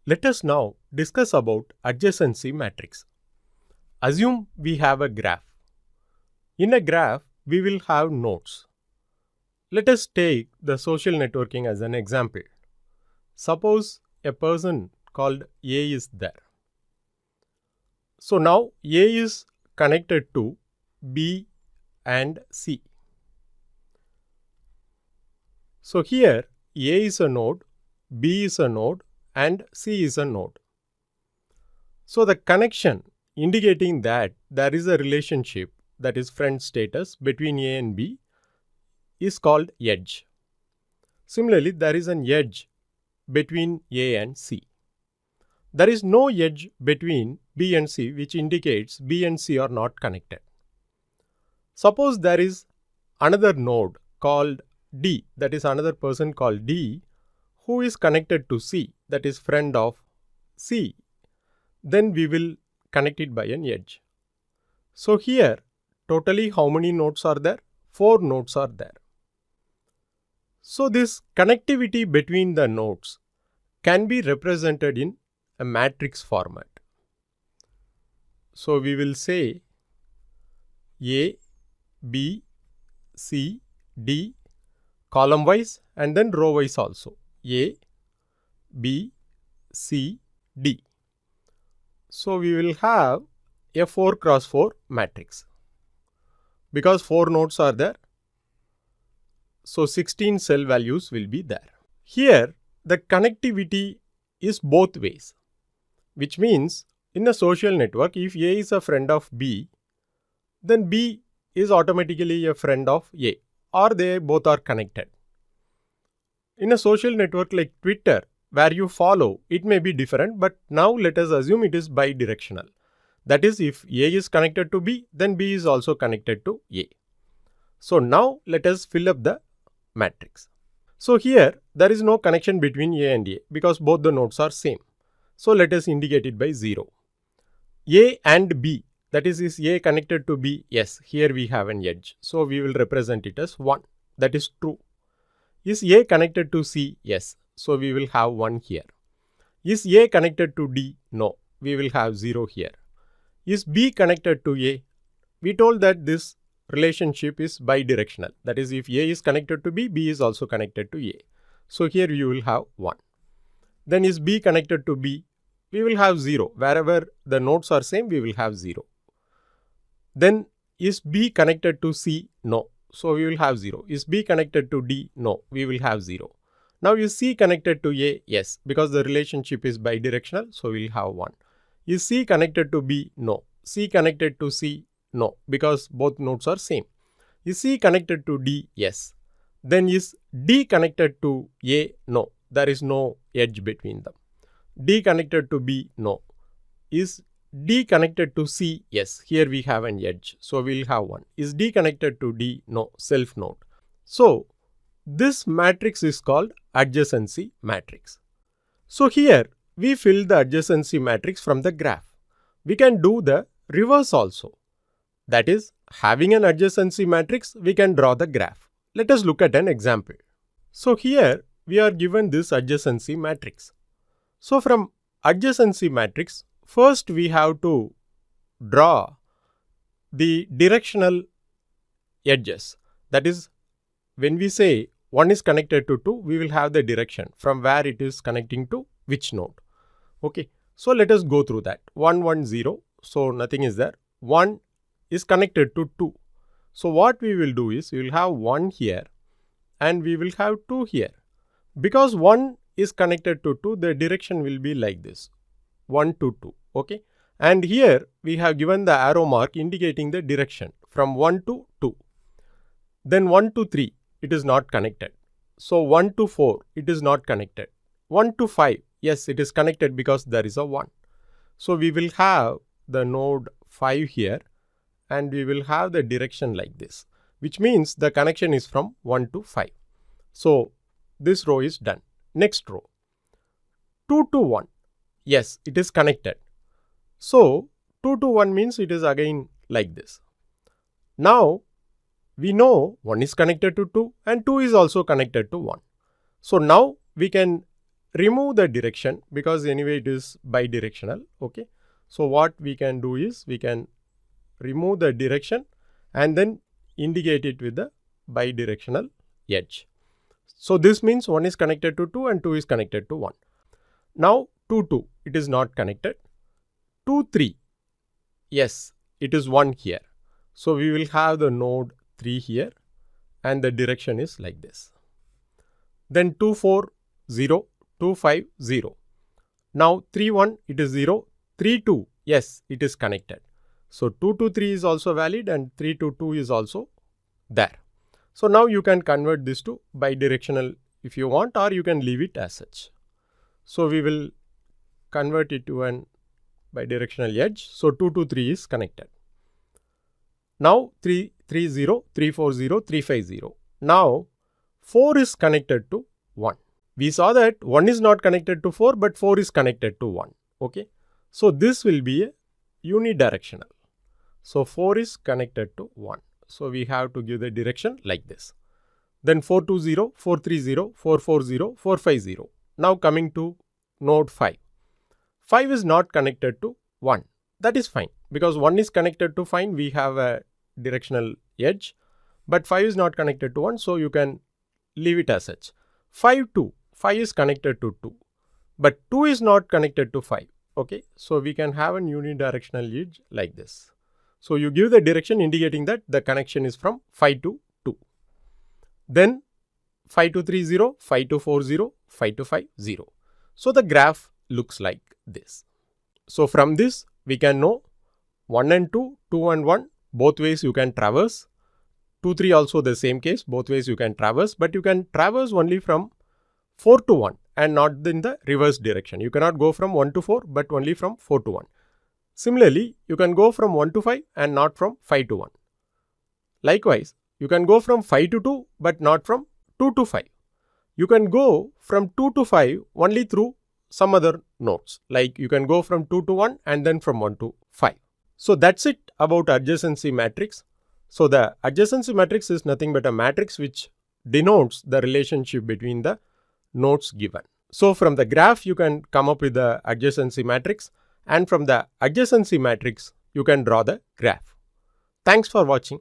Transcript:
Let us now discuss about adjacency matrix. Assume we have a graph. In a graph, we will have nodes. Let us take the social networking as an example. Suppose a person called A is there. So now A is connected to B and C. So here A is a node, B is a node and C is a node. So the connection indicating that there is a relationship, that is friend status, between A and B is called edge. Similarly, there is an edge between A and C. There is no edge between B and C, which indicates B and C are not connected. Suppose there is another node called D, that is another person called D, who is connected to C, that is friend of C. Then we will connect it by an edge. So here, totally how many nodes are there? 4 nodes are there. So this connectivity between the nodes can be represented in a matrix format. So we will say A, B, C, D, column wise and then row wise also. A, B, C, D. So we will have a 4 cross 4 matrix. Because 4 nodes are there, so 16 cell values will be there. Here, the connectivity is both ways, which means in a social network, if A is a friend of B, then B is automatically a friend of A, or they both are connected. In a social network like Twitter, where you follow, it may be different, but now let us assume it is bidirectional. That is, if A is connected to B, then B is also connected to A. So now let us fill up the matrix. So here there is no connection between A and A because both the nodes are same. So let us indicate it by 0. A and B, that is A connected to B? Yes, here we have an edge. So we will represent it as 1. That is true. Is A connected to C? Yes. So we will have 1 here. Is A connected to D? No. We will have 0 here. Is B connected to A? We told that this relationship is bidirectional. That is, if A is connected to B, B is also connected to A. So here you will have 1. Then is B connected to B? We will have 0. Wherever the nodes are same, we will have 0. Then is B connected to C? No. So we will have 0. Is B connected to D? No. We will have 0. Now is C connected to A? Yes. Because the relationship is bidirectional, so we will have 1. Is C connected to B? No. C connected to C? No, because both nodes are same. Is C connected to D? Yes. Then is D connected to A? No, there is no edge between them. D connected to B? No. Is D connected to C? Yes, here we have an edge, so we will have 1. Is D connected to D? No, self node. So this matrix is called adjacency matrix. So here we fill the adjacency matrix from the graph. We can do the reverse also. That is, having an adjacency matrix, we can draw the graph. Let us look at an example. So here we are given this adjacency matrix. So from adjacency matrix, first we have to draw the directional edges. That is, when we say 1 is connected to 2, we will have the direction from where it is connecting to which node. Okay, so let us go through that. 1, 1, 0. So nothing is there. 1 is connected to 2. So what we will do is, we will have 1 here and we will have 2 here. Because 1 is connected to 2, the direction will be like this, 1 to 2. Okay, and here we have given the arrow mark indicating the direction from 1 to 2. Then 1 to 3, it is not connected. So 1 to 4, it is not connected. 1 to 5, yes, it is connected because there is a 1. So we will have the node 5 here and we will have the direction like this, which means the connection is from 1 to 5. So this row is done. Next row, 2 to 1. Yes, it is connected. So 2 to 1 means it is again like this. Now we know 1 is connected to 2 and 2 is also connected to 1. So now we can remove the direction because anyway it is bidirectional. Okay. So what we can do is we can remove the direction and then indicate it with the bidirectional edge. So this means 1 is connected to 2 and 2 is connected to 1. Now 2, 2, it is not connected. 2, 3, yes, it is 1 here. So we will have the node 3 here and the direction is like this. Then 2, 4, 0, 2, 5, 0. Now 3, 1, it is 0. 3, 2, yes, it is connected. So 2 to 3 is also valid and 3 to 2 is also there. So now you can convert this to bidirectional if you want, or you can leave it as such. So we will convert it to an bidirectional edge. So 2 to 3 is connected. Now 3, 3, 0, 3, 4, 0, 3, 5, 0. Now 4 is connected to 1. We saw that 1 is not connected to 4, but 4 is connected to 1. Okay. So this will be a unidirectional. So 4 is connected to 1. So we have to give the direction like this. Then 4, 2, 0, 4, 3, 0, 4, 4, 0, 4, 5, 0. Now coming to node 5. 5 is not connected to 1. That is fine because 1 is connected to 5. We have a directional edge, but 5 is not connected to 1. So you can leave it as such. 5, 2. 5 is connected to 2, but 2 is not connected to 5. Okay. So we can have an unidirectional edge like this. So you give the direction indicating that the connection is from 5 to 2. Then 5 to 3, 0, 5 to 4, 0, 5 to 5, 0. So the graph looks like this. So from this we can know 1 and 2, 2 and 1, both ways you can traverse. 2, 3 also the same case, both ways you can traverse, but you can traverse only from 4 to 1 and not in the reverse direction. You cannot go from 1 to 4, but only from 4 to 1. Similarly, you can go from 1 to 5 and not from 5 to 1. Likewise, you can go from 5 to 2, but not from 2 to 5. You can go from 2 to 5 only through some other nodes. Like you can go from 2 to 1 and then from 1 to 5. So that's it about adjacency matrix. So the adjacency matrix is nothing but a matrix which denotes the relationship between the nodes given. So from the graph you can come up with the adjacency matrix, and from the adjacency matrix you can draw the graph. Thanks for watching.